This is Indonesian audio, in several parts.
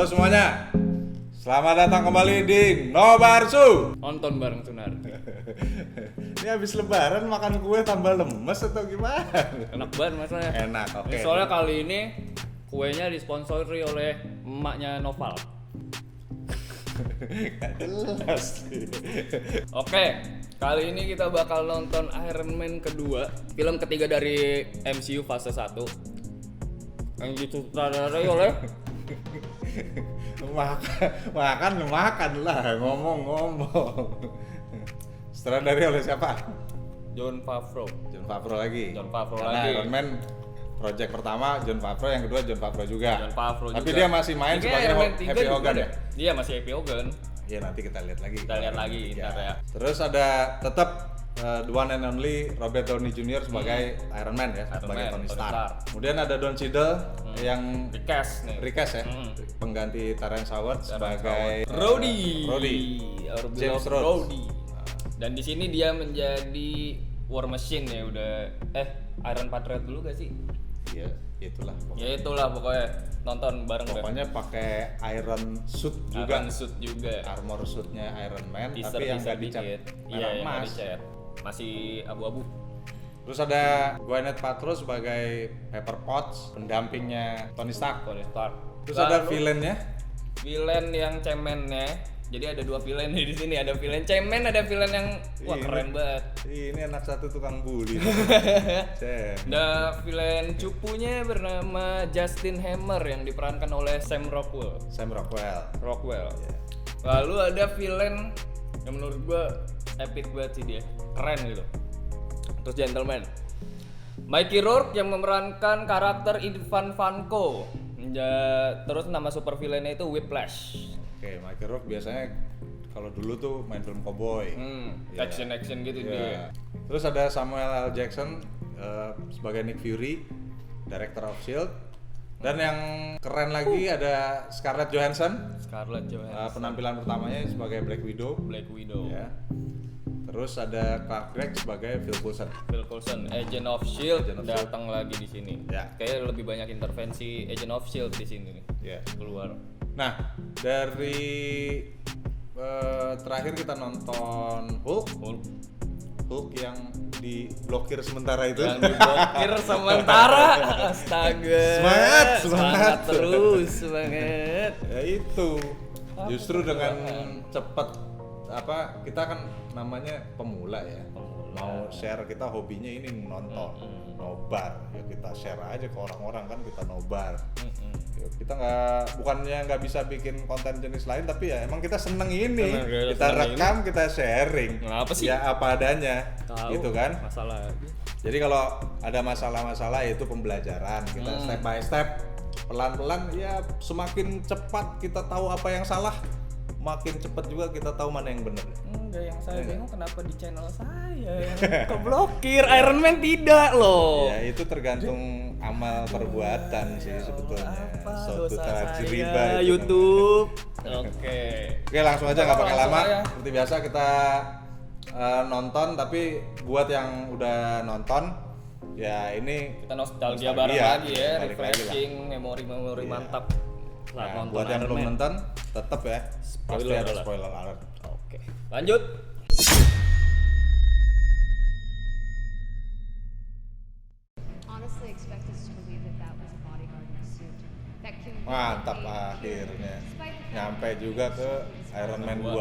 Halo semuanya, selamat datang kembali di Nobarsu. Nonton bareng Sunar. Ini habis lebaran makan kue tambah lemes atau gimana? Enak banget masalahnya. Enak, oke. Soalnya kali ini kuenya disponsori oleh emaknya Noval. Gak jelas. Oke, kali ini kita bakal nonton Iron Man kedua, film ketiga dari MCU fase 1 yang disutradarai oleh makan lah, ngomong. Sutradari oleh siapa? Jon Favreau. Jon Favreau lagi. Jon Favreau Karena lagi. Iron Man project pertama Jon Favreau, yang kedua Jon Favreau juga. Jon Favreau Tapi juga. dia masih main Ini sebagai Iron Man 3 Happy juga Hogan ada. ya? Iya, masih Happy Hogan. Iya, nanti kita lihat lagi. Kita lihat lagi ntar ya. Terus ada tetap the one and only Robert Downey Jr. sebagai Iron Man ya, Iron sebagai Man, Tony Tony Stark. Stark. Kemudian ada Don Cheadle yang Recast nih. recast ya, pengganti Terrence Howard sebagai Rhodey. James James Rhodes. Rhodey. Dan di sini dia menjadi War Machine ya udah Iron Patriot dulu gak sih? Iya, itulah. Ya itulah pokoknya nonton bareng deh. Pokoknya pakai Iron Suit juga, Iron Suit juga. armor suitnya Iron Man, Teaser tapi yang teaser nggak dicat dikit. Iya, merah yang nggak emas. dicat. Masih abu-abu. Terus ada Gwyneth Paltrow sebagai Pepper Potts, pendampingnya Tony Stark. Tony Stark. Terus ada Lalu, villainnya. villain yang cemennya. Jadi ada dua villain di sini, ada villain cemen, ada villain yang wah Ini. keren banget. Ini anak satu tukang bully. Cem. Ada villain cupunya bernama Justin Hammer yang diperankan oleh Sam Rockwell. Sam Rockwell. Iya. Lalu ada villain yang menurut gua epic banget sih dia, keren gitu. Terus gentleman, Mickey Rourke yang memerankan karakter Ivan Vanko. Terus nama super villainnya itu Whiplash. Oke, Michael Rourke biasanya kalau dulu tuh main film cowboy. Iya. Action gitu Iya. dia. Terus ada Samuel L. Jackson sebagai Nick Fury, Director of Shield. Dan yang keren lagi ada Scarlett Johansson. Scarlett Johansson, Penampilan pertamanya sebagai Black Widow. Black Widow. Ya. Terus ada Clark Gregg sebagai Phil Coulson. Phil Coulson, Agent of Shield Agent of datang lagi di sini. Ya. Kayaknya lebih banyak intervensi Agent of Shield di sini nih. Ya. Keluar. Nah, dari terakhir kita nonton Hulk yang diblokir sementara itu. Yang diblokir sementara. Astaga. Semangat. Terus semangat. Ya itu. Justru dengan cepat kita kan namanya pemula ya. Mau share, kita hobinya ini nonton, nobar. Ya kita share aja ke orang-orang, kan kita nobar. Ya, kita bukannya nggak bisa bikin konten jenis lain, tapi ya emang kita seneng ini. Kita rekam, kita sharing. Kenapa sih? Ya apa adanya. Tahu, Gitu kan. Masalah. Jadi kalau ada masalah-masalah itu pembelajaran, kita step by step, pelan-pelan ya, semakin cepat kita tahu apa yang salah, makin cepat juga kita tahu mana yang benar. Enggak, yang saya bingung kenapa di channel saya yang keblokir, Iron Man tidak loh. Ya itu tergantung amal perbuatan sih sebetulnya. Suatu tajriba itu YouTube. Oke. Oke, langsung aja, nggak pakai Langsung lama. aja. Seperti biasa kita nonton, tapi buat yang udah nonton ya ini Kita nostalgia Nostalgia, bareng lagi ya, balik lagi refreshing, memori-memori mantap. Saat Nah, nonton buat yang Iron belum Man. nonton tetap ya pasti Spoiler ada alert. spoiler alert. Oke. Lanjut. Honestly expect us to believe that that was a bodyguard in a suit. That conveniently Mantap appeared akhirnya despite the fact nyampe juga ke Iron Man 2.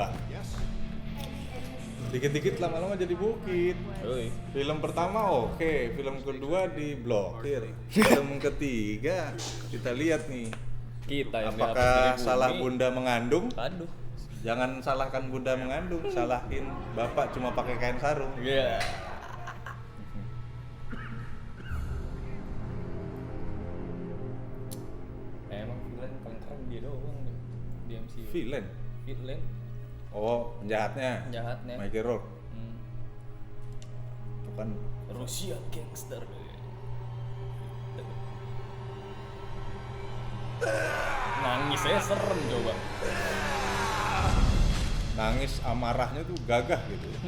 Dikit-dikit lama-lama jadi bukit. Yoi. Film pertama oke, film kedua diblokir. Film ketiga kita lihat nih, Kita yang dihapus apakah dari bumi. salah bunda mengandung? Aduh. Jangan salahkan bunda mengandung, salahin bapak cuma pakai kain sarung. Iya. Emang villain paling keren dia doang deh di MCU. Villain. Villain Oh, penjahatnya. jahatnya. Mickey Rourke. Hmm. Itu kan Russian gangster. Nangisnya serem coba. nangis amarahnya tuh gagah gitu ya.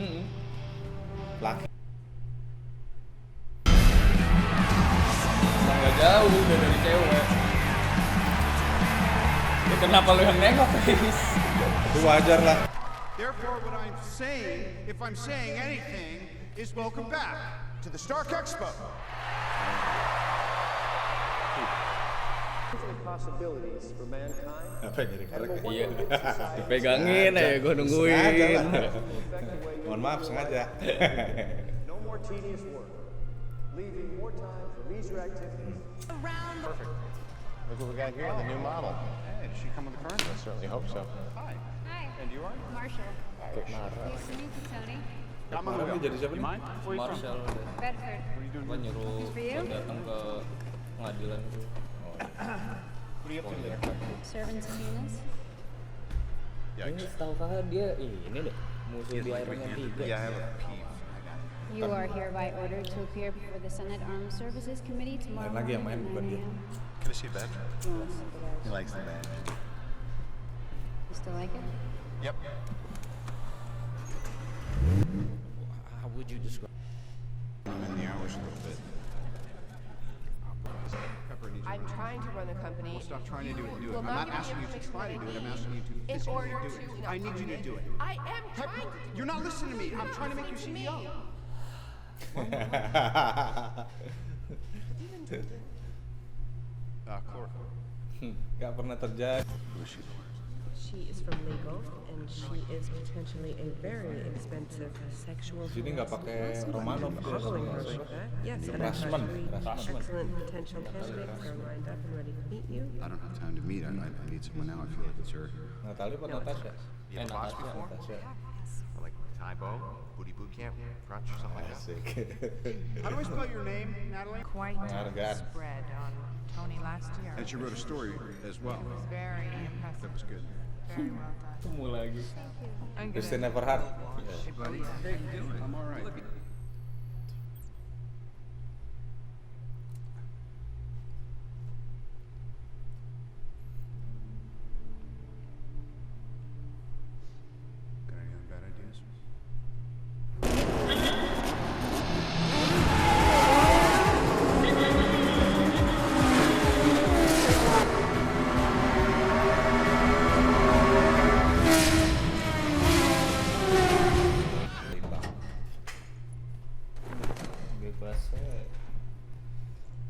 Laki. Nggak jauh udah dari cewek. Kenapa lu yang nengok, guys? Itu wajar lah. Therefore, what I'm saying, if I'm saying anything, is welcome back to the Stark Expo. Possibilities for mankind. Apa yang jadi korek? Iya. Dipegangin aja gue Sengaja nungguin. lah. Mohon maaf sengaja. No more tedious work. Leaving more time for leisure activities. Perfect. Look what we got here, the new model. Hey, does she come with the current? I certainly hope so. Hi. Hi. And you are? Marshall. Nice to meet you, Tony. Kemarin dia jadi siapa You nih? mind? Where you from? Marshall Bedford. apa nyuruh For you? datang ke pengadilan gitu. What are you up to there? Serving subpoenas. Ini setahu kakak dia ini deh musuh di Iron Man 3. Yeah, I have a peeve. You are hereby ordered to appear before the Senate Armed Services Committee tomorrow Lain lagi yang morning main, bukan at 9 dia. a.m. Can I see a badge? You want to see the badge? He likes the badge. You still like it? Yep. How would you describe? I'm in the hours a little bit. Pepper needs I'm trying to run a company. Well, stop trying to do it. Do it. Will I'm not not give me asking you to information try to that do it. I I'm need asking you to in physically order do to. it. No, I need you to do it. I am Pepper, trying to. you're not listening to me. I'm trying to make you listening CEO. to me. Clark. Gak pernah terjadi. Who is she? She is from legal, and she is potentially a very expensive sexual Sini nggak pakai Romanov dia. following her like that. Yes, and I've got Rasman. three excellent potential candidates are lined up and ready to meet you. I don't have time to meet. I need someone now. I feel like it's urgent. Natalia apa Natasha? You have boss before? Natasha. Like Tybo, Booty Boot Camp, Crunch, or something like that? Asik. How do I spell your name, Natalie? Quite Penghargaan. spread on Tony last year. And she wrote a story as well. It was very That impressive. was good. Very well done. Temu lagi. I'm Christine gonna Everhart. I'm all right. Got any other bad ideas?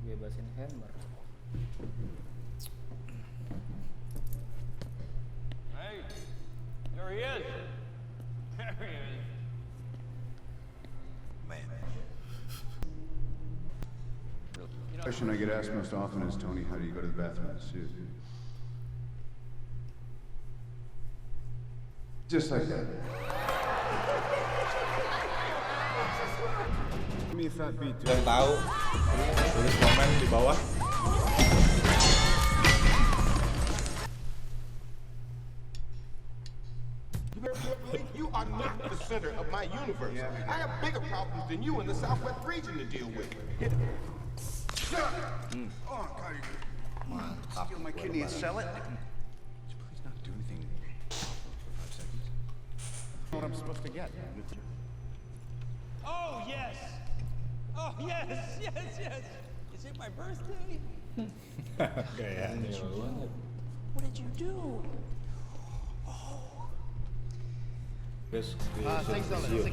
Bebasin Hammer. Hey, there he is. There he is. Question I get asked most often is, Tony, how do you go to the bathroom in a suit? Just like that. Give me a fat beat, Yang tahu tulis komen di bawah. You are not the center of my universe. I have bigger problems than you in the Southwest region to deal with. Oh, God, you steal my kidney and sell it? Would you please not do anything for 5 seconds? I know what I'm supposed to get. Oh, yes. Oh, yes, yes, yes. Is it my birthday? Kayaknya. What did you do? Terus Thanks, Ellen.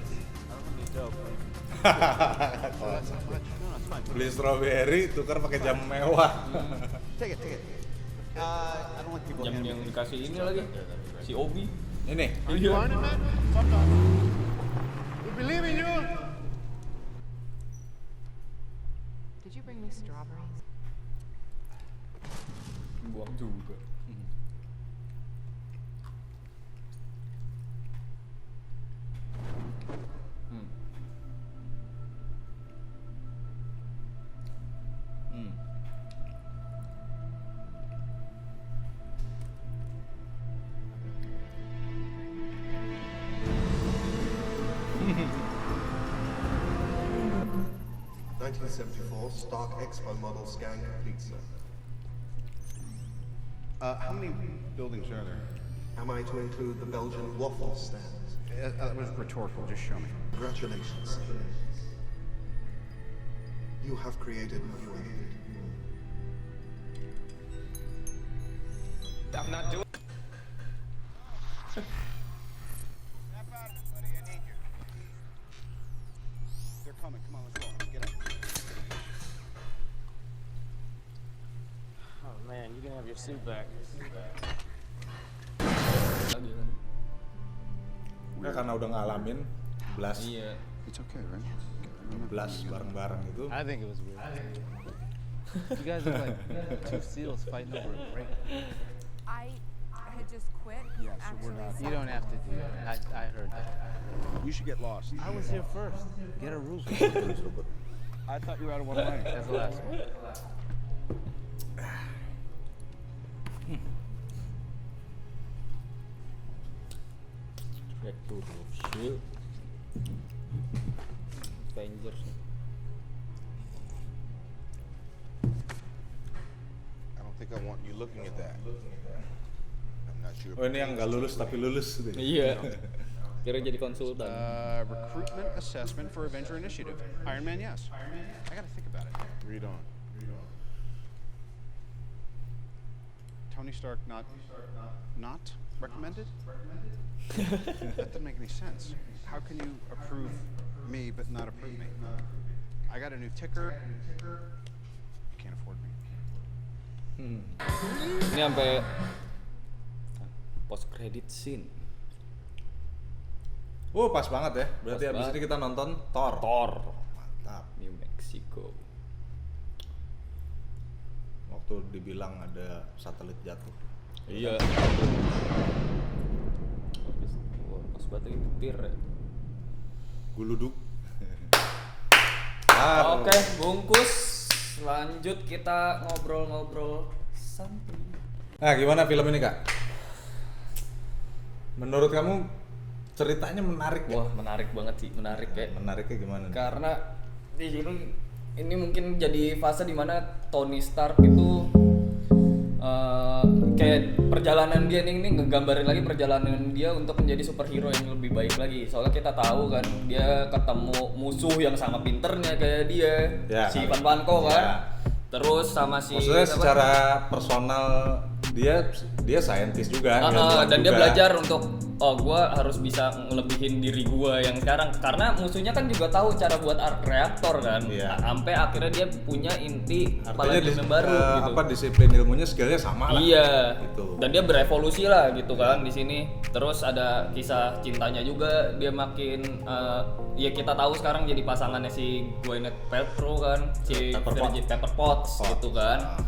beli strawberry tukar pakai jam mewah. Take it. I don't like people Jam yang dikasih ini lagi. Si Obi. Ini. You learning, man? Sometimes. We believe in you. Did you bring me strawberries? Buang juga. Hmm. 1974 Stark Expo model scan complete, sir. How many buildings are there? Am I to include the Belgian waffle stands? That was rhetorical. Just show me. Congratulations, sir. You have created new evidence. I'm not doing. They're coming. Come on, let's go. Get up. Oh man, you can have your suit back. Ya, karena udah ngalamin blast. Iya. It's okay, right? Blast bareng-bareng itu. I think it was weird. You guys look like two seals fighting over a break. I had just quit. Yeah, so we're not. You don't have to do that. I heard that. You should get lost. I was here first. Get a roof. I thought you were out of one lane. That's the last one. Back to the shield. Avengers. I don't think I want you looking at that. I'm not sure. Oh, ini yang nggak lulus tapi lulus gitu. Iya. Kira jadi konsultan. Recruitment assessment for Avenger Initiative. Iron Man, yes. I gotta think about it. Read on. Tony Stark not recommended? That doesn't make any sense. How can you approve me but not approve me? I got a new ticker. You can't afford me. Ini sampai post credit scene. Oh, pas banget ya. Berarti Pas abis banget. ini kita nonton Thor. Mantap. New Mexico. Waktu dibilang ada satelit jatuh. Iya. Pas banget lagi petir ya. Guluduk. Oke, bungkus. Lanjut kita ngobrol-ngobrol santai. Nah, gimana film ini, Kak? Menurut kamu ceritanya menarik ya? Wah, menarik banget sih, menarik ya. Menariknya gimana nih? Karena di sini ini mungkin jadi fase dimana Tony Stark itu kayak perjalanan dia ini ngegambarin lagi perjalanan dia untuk menjadi superhero yang lebih baik lagi. Soalnya kita tahu kan dia ketemu musuh yang sama pinternya kayak dia, Ya, si kan. Ivan Vanko kan. Ya. Terus sama si Maksudnya apa? secara personal dia saintis juga, ilmuwan dan dia juga. belajar untuk gua harus bisa ngelebihin diri gua yang sekarang, karena musuhnya kan juga tahu cara buat reaktor kan. Iya. Sampai akhirnya dia punya inti Artinya palladium yang baru gitu. apa disiplin ilmunya skillnya sama lah. Iya. Gitu. Dan dia berevolusi lah gitu kan di sini. Terus ada kisah cintanya juga, dia makin ya kita tahu sekarang jadi pasangannya si Gwyneth Paltrow kan, si Pepper Potts gitu kan.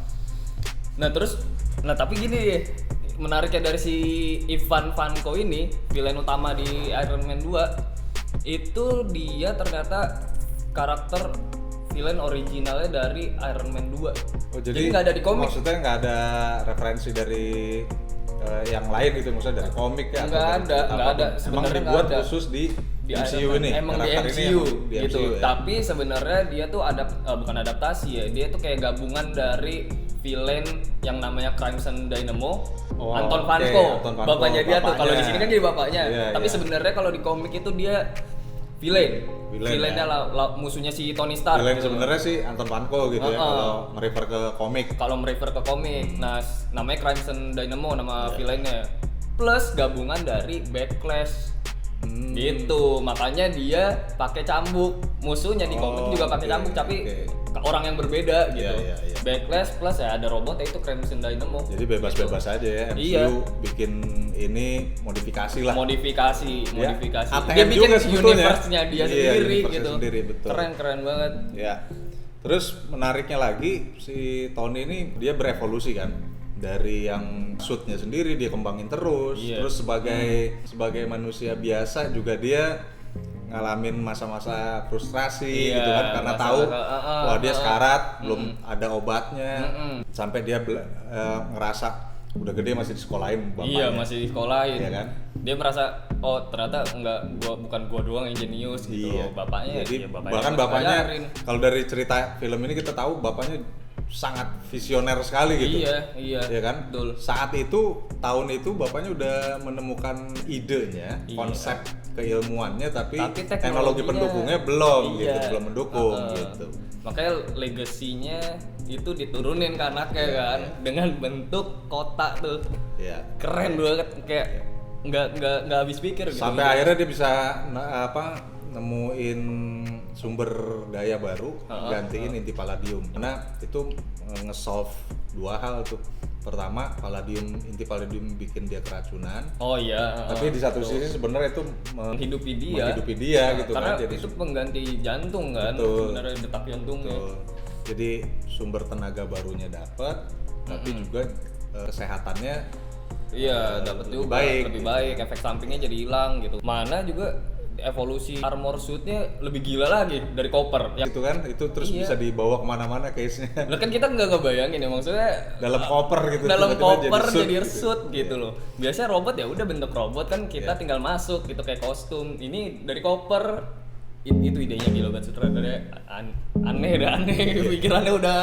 Nah tapi gini, menariknya dari si Ivan Vanko ini, villain utama di Iron Man 2, itu dia ternyata karakter villain originalnya dari Iron Man 2. Oh, jadi nggak ada di komik. Maksudnya nggak ada referensi dari yang lain gitu, maksudnya dari komik ya? Nggak ada. Emang Sebenarnya dibuat nggak ada. khusus di Di MCU Iron Man. ini? Emang di Karakter ini MCU emang di gitu. MCU ya? Tapi sebenarnya dia tuh bukan adaptasi ya. Dia tuh kayak gabungan dari villain yang namanya Crimson Dynamo, Oh, Anton oke, Vanko, Anton Vanko, bapaknya dia tuh. Kalau di bapaknya. sini kan jadi bapaknya. Iya, Tapi iya. sebenarnya kalau di komik itu dia villainnya ya. musuhnya si Tony Stark. Villain gitu. sebenarnya sih Anton Vanko gitu ya, kalau merefer ke komik. Kalau merefer ke komik, nah namanya Crimson Dynamo nama villainnya. Plus gabungan dari Backlash. Gitu, makanya dia pakai cambuk. Musuhnya di komik juga pakai oke, cambuk, tapi oke. orang yang berbeda gitu. Iya. Backlash plus ya ada robot itu Crimson Dynamo. Jadi bebas-bebas aja ya, MCU Iya. bikin ini modifikasi lah. Modifikasi. Ya, ATM Dia bikin juga sebetulnya. universe-nya dia Iya, sendiri universe-nya gitu. sendiri, betul. Keren banget. Ya. Terus menariknya lagi si Tony ini dia berevolusi kan. Dari yang suitnya sendiri dia kembangin terus. Iya. Terus sebagai manusia biasa juga dia ngalamin masa-masa frustrasi Iya, gitu kan, karena masa-masa, tahu wah dia sekarat, belum ada obatnya. Sampai dia ngerasa udah gede masih disekolahin bapaknya. Iya, masih di sekolahin. Iya kan? Dia merasa ternyata bukan gua doang yang jenius gitu. Iya. Bapaknya Jadi ya bapaknya bahkan yang bapaknya ngajarin. kalau dari cerita film ini kita tahu bapaknya sangat visioner sekali gitu. Iya. Ya kan? Betul. Saat itu tahun itu bapaknya udah menemukan idenya, Iya. konsep keilmuannya tapi teknologinya teknologi pendukungnya belum iya. gitu, belum mendukung gitu. Makanya legasinya itu diturunin ke anaknya kan dengan bentuk kotak tuh. Iya. Keren banget, kayak nggak habis pikir gitu. Sampai akhirnya dia bisa nemuin sumber daya baru, gantiin inti palladium. Karena itu nge-solve 2 hal tuh. Pertama, inti palladium bikin dia keracunan. Oh iya. Tapi di satu sisi sebenarnya itu menghidupi dia gitu karena kan. Jadi itu pengganti jantung kan, sebenarnya detak jantungnya. Jadi sumber tenaga barunya dapat, tapi juga kesehatannya dapat juga lebih baik, efek sampingnya jadi hilang gitu. Mana juga evolusi armor suitnya lebih gila lagi dari koper itu kan, itu terus bisa dibawa kemana-mana case-nya. Lah kan kita nggak ngebayangin ya, maksudnya dalam koper gitu, dalam koper jadi suit gitu loh. Biasanya robot ya udah bentuk robot kan, kita tinggal masuk gitu kayak kostum. Ini dari koper. Itu idenya gila banget, sutradaranya aneh pikirannya udah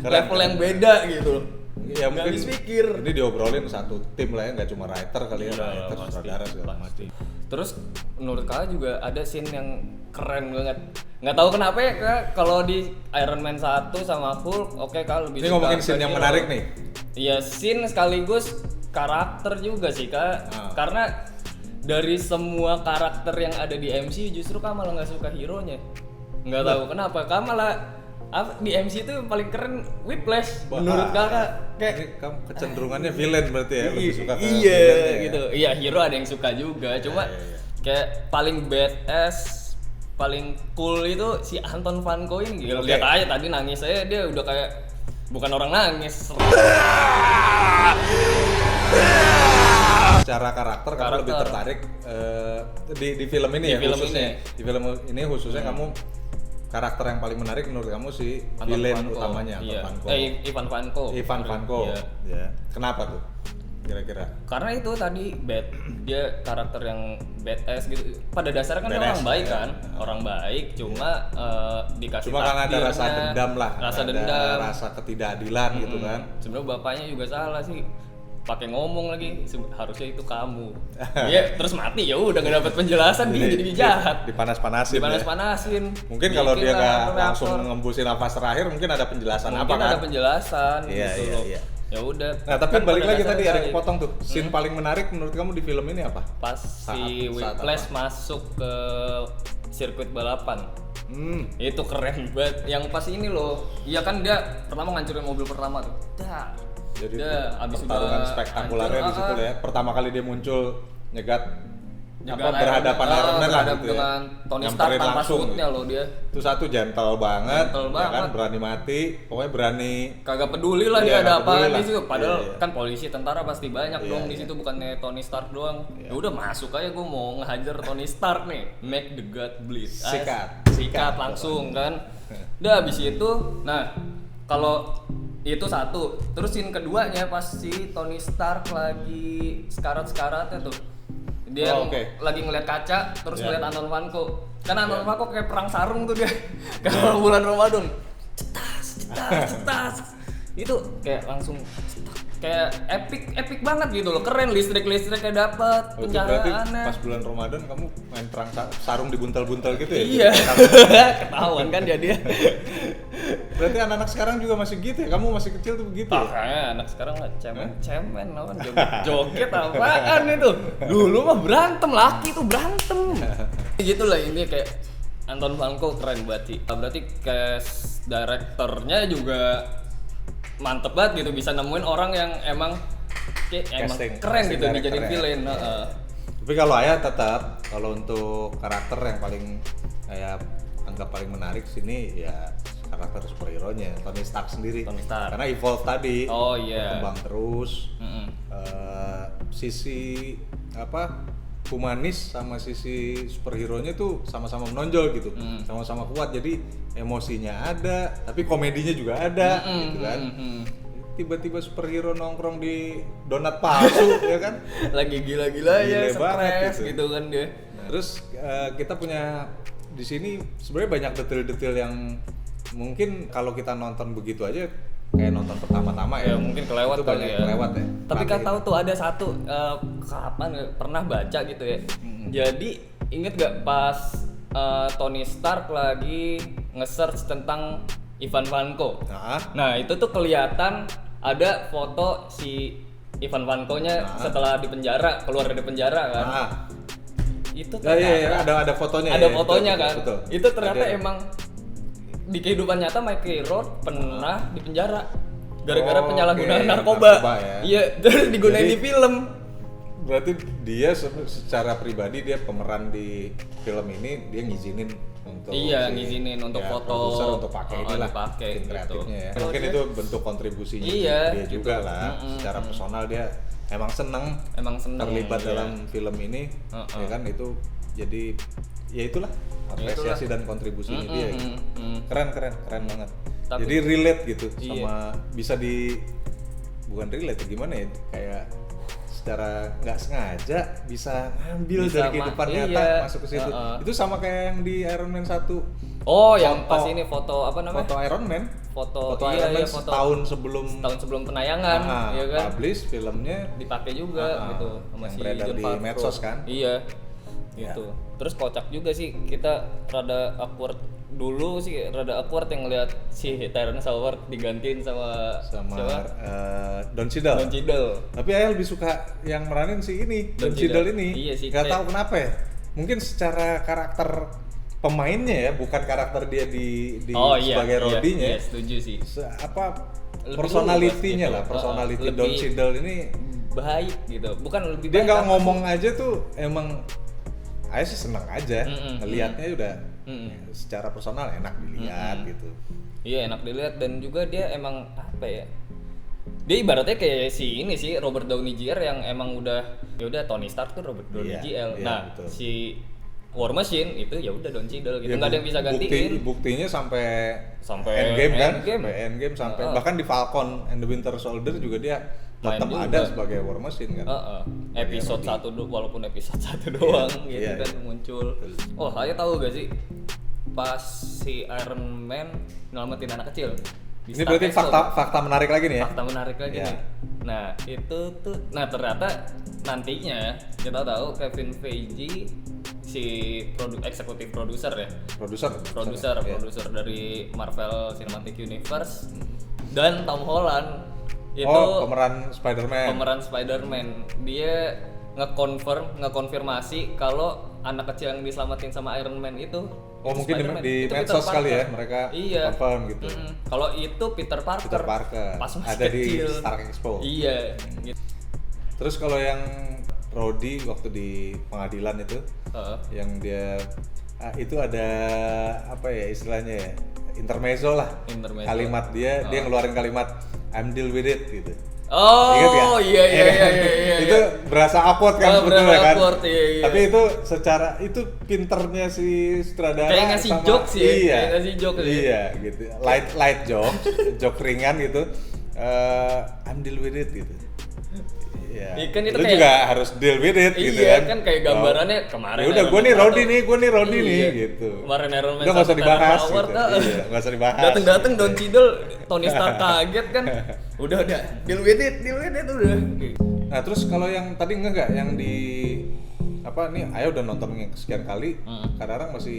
level yang beda gitu loh. Ya mungkin habis pikir. Ini diobrolin satu tim lah ya, nggak cuma writer kali ya, writer, sutradara segala macam. Terus menurut kakak juga ada scene yang keren banget. Nggak tahu kenapa ya kak, kalau di Iron Man 1 sama Hulk, kak lebih ini suka. Ini ngomongin scene yang menarik nih. Iya, scene sekaligus karakter juga sih kak. Karena dari semua karakter yang ada di MCU justru kak malah nggak suka hero-nya. Nggak tahu kenapa, kak malah di MC itu yang paling keren Whiplash menurut kakak. Kayak ini kamu kecenderungannya villain berarti ya, lebih suka ke gitu. Iya, hero ada yang suka juga, cuma kayak paling badass, paling cool itu si Anton Vanko ini. Lihat aja tadi nangis saya, dia udah kayak bukan orang nangis. Secara karakter kamu lebih tertarik di film ini ya, khususnya. Di film ini khususnya kamu karakter yang paling menarik menurut kamu si villain utamanya Ivan Vanko. Ya. Kenapa tuh kira-kira? Karena itu tadi dia karakter yang badass gitu. Pada dasarnya kan orang baik kan, orang baik, cuma dikasih karena ada rasa dendam lah, rasa ketidakadilan gitu kan. Sebenarnya bapaknya juga salah sih, pakai ngomong lagi harusnya itu kamu. Iya, terus mati ya udah nggak dapat penjelasan, dia jadi jahat. Dipanas-panasin. Mungkin kalau dia nggak langsung ngembusin nafas terakhir, mungkin ada penjelasan apa kan? Mungkin ada penjelasan gitu loh. Ya udah. Nah, tapi balik lagi tadi ada yang kepotong tuh. Scene paling menarik menurut kamu di film ini apa? Pas si Whiplash masuk ke sirkuit balapan. Itu keren banget. Yang pas ini loh. Iya kan dia pertama ngancurin mobil pertama tuh. Jadi abis pertarungan spektakulernya di situ ya. Pertama kali dia muncul nyegat berhadapan dengan Tony Stark tanpa suitnya loh dia. Itu satu gentle banget, ya kan, berani mati, pokoknya berani. Kagak peduli lah dia ada apa di situ. Padahal kan polisi, tentara pasti banyak dong di situ, bukannya Tony Stark doang. Ya udah masuk aja, gue mau ngehajar Tony Stark nih, make the god bleed. Sikat langsung kan. Udah abis itu, nah kalau itu satu, terus scene keduanya pas si Tony Stark lagi sekarat-sekaratnya tuh, dia lagi ngeliat kaca, terus ngeliat Anton Vanko. Kan Anton Vanko kayak perang sarung tuh dia kalau bulan Ramadan, cetas. Itu kayak langsung kayak epic banget gitu loh, keren, listriknya dapat, pencahayaannya. Pas bulan Ramadan kamu main perang sarung dibuntal-buntal gitu ya? Iya. Ketahuan kan dia. Berarti anak-anak sekarang juga masih gitu ya? Kamu masih kecil tuh begitu ya? Kayaknya anak sekarang lah cemen lawan joget apaan itu? Dulu mah berantem, laki tuh berantem. Gitulah ini kayak Anton Vanko keren banget sih. Berarti cast directornya juga mantep banget gitu, bisa nemuin orang yang emang keren gitu dijadiin villain. Tapi kalau Ayah tetap, kalau untuk karakter yang paling kayak anggap paling menarik sini ya karakter superhero-nya Tony Stark sendiri. Karena evolve tadi, berkembang terus. Sisi humanis sama sisi superhero-nya tuh sama-sama menonjol gitu, sama-sama kuat. Jadi emosinya ada, tapi komedinya juga ada, gitu kan. Tiba-tiba superhero nongkrong di donat palsu, ya kan? Lagi gila-gila ya, stres gitu kan dia. Terus kita punya di sini sebenarnya banyak detail-detail yang mungkin kalau kita nonton begitu aja kayak nonton pertama-tama ya mungkin kelewat kali ya. Tapi kan tahu tuh ada satu kapan pernah baca gitu ya. Jadi inget gak pas Tony Stark lagi nge-search tentang Ivan Vanko. Nah itu tuh kelihatan ada foto si Ivan Vanko-nya setelah di penjara, keluar dari penjara kan. Itu ternyata ada fotonya. Ada fotonya betul, kan. betul. Itu ternyata emang di kehidupan nyata Mickey Rourke pernah di penjara gara-gara penyalahgunaan narkoba. Ya. Iya, terus digunain di film. Berarti dia secara pribadi dia pemeran di film ini dia ngizinin untuk ngizinin untuk foto, produser untuk pakai inilah dipakai tim kreatifnya ya. gitu. Mungkin itu bentuk kontribusinya dia juga lah. Secara personal dia emang seneng terlibat dalam film ini, ya kan itu jadi ya itulah apresiasi dan kontribusinya dia. Gitu. Keren banget. Jadi relate gitu sama bisa bukan relate gimana ya kayak secara nggak sengaja bisa ngambil dari kehidupan nyata masuk ke situ. Itu sama kayak yang di Iron Man 1. Oh, yang pas ini foto apa namanya? Foto Iron Man. Foto Iron Man foto setahun sebelum penayangan, ya kan? Publish filmnya dipakai juga gitu sama si beredar di medsos kan? Iya. Gitu. Terus kocak juga sih kita rada awkward dulu sih yang ngeliat si Terrence Howard digantiin sama Don Cheadle. Tapi Ayah lebih suka yang meranin si ini Don Cheadle ini. Iya sih. Gak tahu kenapa ya. Mungkin secara karakter pemainnya ya, bukan karakter dia di sebagai Rhodey-nya. Iya, setuju sih. Personality-nya lah, personality Don Cheadle ini baik gitu. Bukan lebih dia baik. Dia nggak ngomong aja tuh emang Ayah sih seneng aja ngelihatnya udah secara personal enak dilihat gitu. Iya enak dilihat dan juga dia emang apa ya? Dia ibaratnya kayak si Robert Downey Jr. yang emang udah Tony Stark tuh Robert Downey Jr. Nah betul. Si War Machine itu ya udah Don Cheadle gitu. Nggak ada yang bisa gantiin. Buktinya sampai Endgame sampai bahkan di Falcon and the Winter Soldier juga dia tetap ada sebagai War Machine kan. Episode 1 walaupun episode 1 doang kan muncul. Oh, saya tahu gak sih pas si Iron Man nyelamatin anak kecil. Ini berarti fakta menarik lagi nih ya. Fakta menarik lagi nih. Nah, itu tuh ternyata nantinya kita tahu Kevin Feige si eksekutif produser ya. Produser dari Marvel Cinematic Universe dan Tom Holland itu pemeran Spider-Man. Dia ngekonfirmasi kalau anak kecil yang diselamatin sama Iron Man itu mungkin di medsos kali ya mereka confirm gitu. Kalau itu Peter Parker pas masih ada kecil. Di Stark Expo. Iya. Gitu. Terus kalau yang Rhodey waktu di pengadilan itu, yang dia itu ada apa ya istilahnya ya intermezzo lah. Kalimat dia ngeluarin kalimat I'm deal with it gitu. Oh iya. Itu berasa awkward kan sebetulnya kan. Iya. Tapi itu secara itu pinternya si sutradara kayak ngasih jokes ya. Iya. Kayak ngasih joke iya gitu. Light jokes, joke ringan gitu. I'm deal with it gitu. Iya. Kan itu lu juga harus deal with it gitu kan. Iya kan kayak gambarannya kemarin. Ya udah gue nih Rhodey nih gitu. Kemarin Iron Man. Udah enggak usah dibahas gitu. Iya, enggak usah dibahas. Dateng Don Cheadle, Tony Stark kaget kan. Udah deal with it udah. Nah, terus kalau yang tadi enggak yang di apa nih Ayo udah nonton sekian kali. Kadang-kadang masih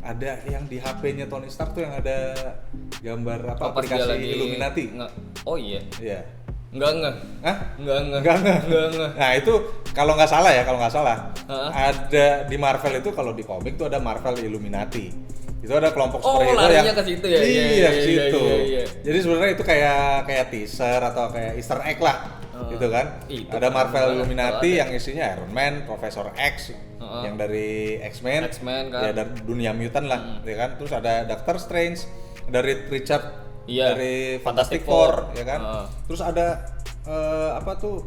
ada yang di HP-nya Tony Stark tuh yang ada gambar aplikasi Illuminati. Oh iya. Iya. Enggak. Nah itu kalau nggak salah ada di Marvel itu kalau di komik tuh ada Marvel Illuminati. Itu ada kelompok superhero yang ke situ ya. Iya, ke situ. Jadi sebenarnya itu kayak teaser atau kayak Easter egg lah. Gitu kan. Ada Marvel Illuminati yang isinya Iron Man, Profesor X yang dari X-Men kan. Ya dari dunia mutant lah, ya kan. Terus ada Doctor Strange dari Richard dari Fantastic Four ya kan. Terus ada apa tuh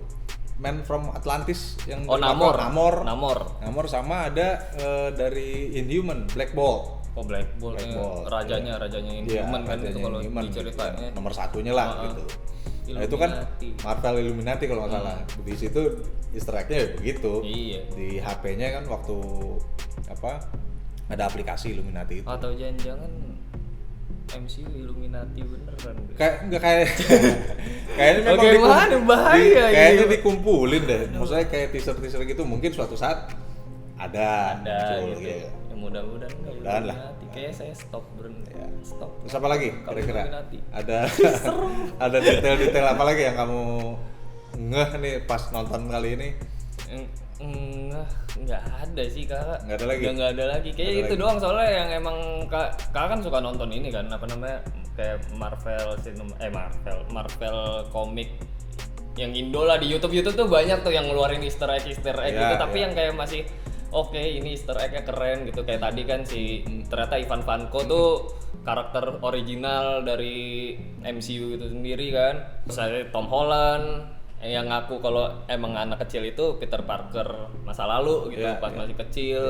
Man from Atlantis yang Namor sama ada dari Inhuman Black Bolt. Black Bolt. Rajanya Inhuman kan itu kalau diceritainnya nomor satunya lah gitu. Nah itu kan Marvel Illuminati kalau nggak salah. Di situ Easter egg-nya ya begitu. Iya. Di HP-nya kan waktu ada aplikasi Illuminati itu. Atau jangan-jangan MCU Illuminati beneran. Kayaknya memang bahaya kayaknya dikumpulin deh. Maksudnya kayak teaser gitu mungkin suatu saat ada gitu. mudah-mudahan enggak Mudah-mudahan lah. Illuminati. Kayaknya saya stop Ya. stop. Terus apa lagi Kalau kira-kira? Illuminati. Ada detail-detail apa lagi yang kamu ngeh nih pas nonton kali ini? Nggak ada sih kakak. Nggak ada lagi? Nggak ada lagi. Kayak Nggak ada itu lagi. doang soalnya yang emang kakak kan suka nonton ini kan apa namanya kayak Marvel komik yang Indo lah di YouTube tuh banyak tuh yang ngeluarin Easter egg Iya, gitu tapi iya. yang kayak masih oke, ini Easter egg-nya keren gitu kayak tadi kan ternyata Ivan Vanko tuh karakter original dari MCU itu sendiri kan. Terus ada Tom Holland yang ngaku kalau emang anak kecil itu Peter Parker masa lalu gitu pas masih kecil.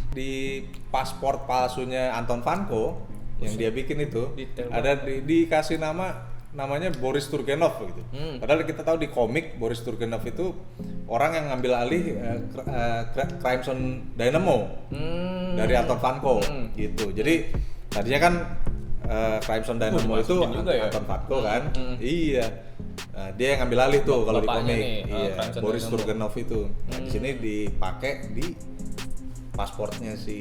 Di paspor palsunya Anton Vanko yang dia bikin itu Detail ada dikasih namanya Boris Turgenev gitu. Padahal kita tahu di komik Boris Turgenev itu orang yang ngambil alih Crimson Dynamo dari Anton Vanko gitu. Jadi tadinya kan Crimson Dynamo itu juga ya? Anton Vanko kan. Iya. Nah, dia yang ngambil alih tuh kalau di Bapaknya komik. nih, Iya, Crimson Boris Dynamo. Turgenev itu. Nah, di sini dipakai di pasportnya si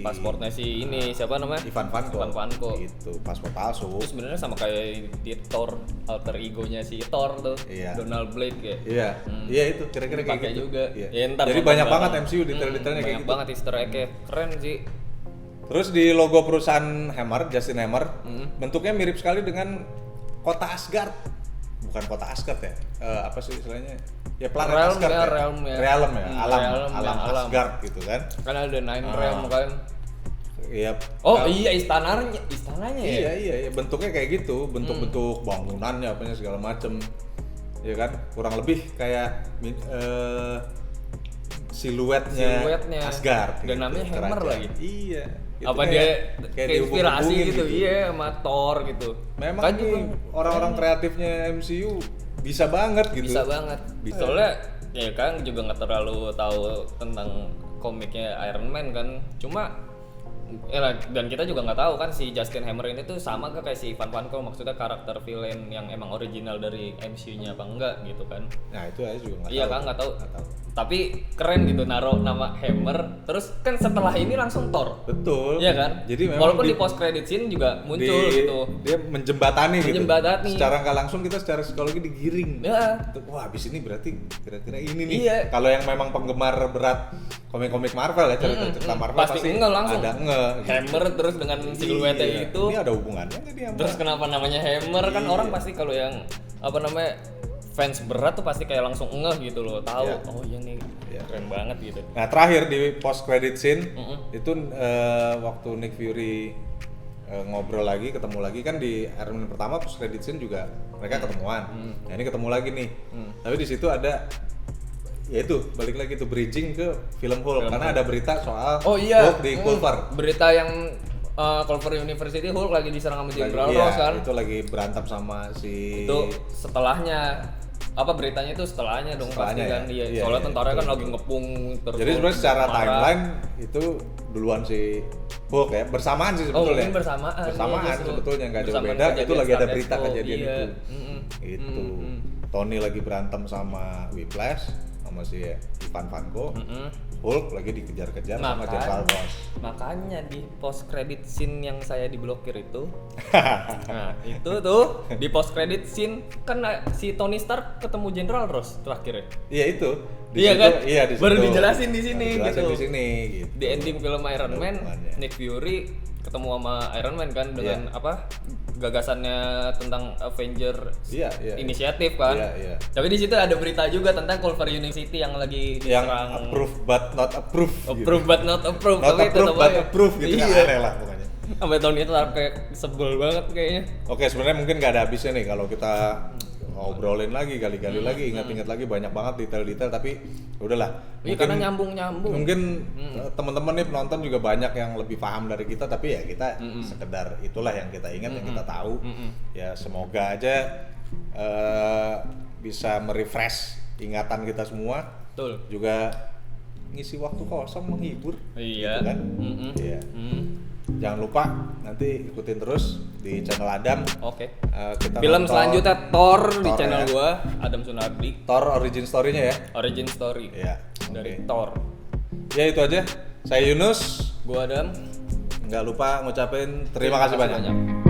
ini siapa namanya? Ivan Vanko. Ivan Vanko. Gitu, paspor palsu. Itu sebenarnya sama kayak di Thor, alter egonya si Thor tuh, Iya. Donald Blake kayak. Iya, iya itu kira-kira kayak Pakai gitu. juga. Iya. Ya, ntar Jadi nonton banyak bareng. banget MCU detail-detailnya kayak Banyak gitu. banget Easter egg-nya. Keren sih. Terus di logo perusahaan Hammer, Justin Hammer, bentuknya mirip sekali dengan kota Asgard. Bukan kota Asgard ya? Apa sih istilahnya? Ya planet Realm Asgard ya, ya. realm ya. Realm ya, alam Alam. Asgard gitu kan. Kan ada Nine Realm kan. Iya. Oh Kal- iya istananya ya. Iya, bentuknya kayak gitu, bentuk-bentuk bangunannya apanya segala macem. Ya kan, kurang lebih kayak siluetnya Asgard. Dan namanya Hammer kerajaan. lagi. Iya. Itu Apa kayak- dia kayak kayak inspirasi dihubung-hubungin gitu, iya sama Thor gitu. Memang Kan nih, juga orang-orang kreatifnya MCU bisa banget gitu. bisa banget. Soalnya ya kan juga nggak terlalu tahu tentang komiknya Iron Man kan. Cuma dan kita juga nggak tahu kan si Justin Hammer ini tuh sama kayak si Ivan Vanko, maksudnya karakter villain yang emang original dari MCU-nya apa enggak gitu kan. Nah itu aja juga nggak Iya tahu. kan nggak tahu. Tapi keren gitu naruh nama Hammer. Terus kan setelah ini langsung Thor. Betul. Iya kan? Jadi memang walaupun di post credit scene juga muncul gitu. Dia menjembatani gitu. Menjembatani. Secara nggak langsung kita secara psikologi digiring. Ya. Wah, habis ini berarti kira-kira ini nih. Iya. Kalau yang memang penggemar berat komik-komik Marvel ya, cerita-cerita Marvel Pasti nge langsung. ada nge. gitu. Hammer terus dengan siluetnya Iya. itu. Ini ada hubungannya nggak dia? Terus kenapa namanya Hammer kan Iya. orang pasti kalau yang apa namanya fans berat tuh pasti kayak langsung ngeh gitu loh, tahu Iya. oh iya nih keren banget gitu. Nah terakhir di post credit scene itu waktu Nick Fury ngobrol lagi, ketemu lagi kan di Iron Man pertama post credit scene juga mereka ketemuan. Nah ini ketemu lagi nih. Tapi di situ ada ya itu balik lagi tuh bridging ke film Hulk karena ada berita soal Hulk di Culver. Berita yang Culver University Hulk lagi diserang sama General Iya, Ross kan. itu lagi berantem sama si Itu setelahnya apa beritanya itu setelahnya dong pasti Setelahnya kan ya? Iya, soalnya iya, tentara kan betul. lagi ngepung terus. Jadi sebenarnya secara marah. timeline itu duluan si Hulk ya, bersamaan sih sebetulnya. mungkin bersamaan. Bersamaan Iya, justru. sebetulnya nggak jauh Bersamaan beda. Itu kejadian lagi ada Star berita Expo, kejadian iya. itu. Itu Tony lagi berantem sama Whiplash sama si Ivan Vanko. Hulk lagi dikejar-kejar sama General Ross. Makanya di post credit scene yang saya diblokir itu, nah itu tuh di post credit scene kan si Tony Stark ketemu General Ross terakhir ya. Iya itu. Iya kan? Iya di situ. Baru dijelasin di sini Dijelasin gitu. di sini gitu. Di ending film Iron Man, hubungannya. Nick Fury ketemu sama Iron Man kan dengan apa? Gagasannya tentang Avenger inisiatif kan. Iya. Tapi di situ ada berita juga tentang Culver University yang lagi Yang diserang. approve but not approve. Approve but not approve. Not Tapi approve tetap but aja. approve gitu kan Iya. aneh lah pokoknya. Sampai Tony Stark kayak sebel banget kayaknya. Oke, sebenarnya mungkin nggak ada habisnya nih kalau kita ngobrolin lagi, gali-gali lagi, ingat-ingat lagi banyak banget detail-detail, tapi udahlah. Iya karena nyambung-nyambung. Mungkin teman-teman nih penonton juga banyak yang lebih paham dari kita, tapi ya kita sekedar itulah yang kita ingat, yang kita tahu. Ya semoga aja bisa merefresh ingatan kita semua. Betul. Juga ngisi waktu kosong, menghibur. Iya. Gitu kan? Iya. Jangan lupa nanti ikutin terus di channel Adam. Oke. Kita Film nonton selanjutnya Thor di Thor channel ya. gua, Adam Sunardi. Thor origin story-nya ya. Origin story. Iya. Dari Oke. Thor. Ya itu aja. Saya Yunus. Gua Adam. nggak lupa ngucapin terima kasih banyak.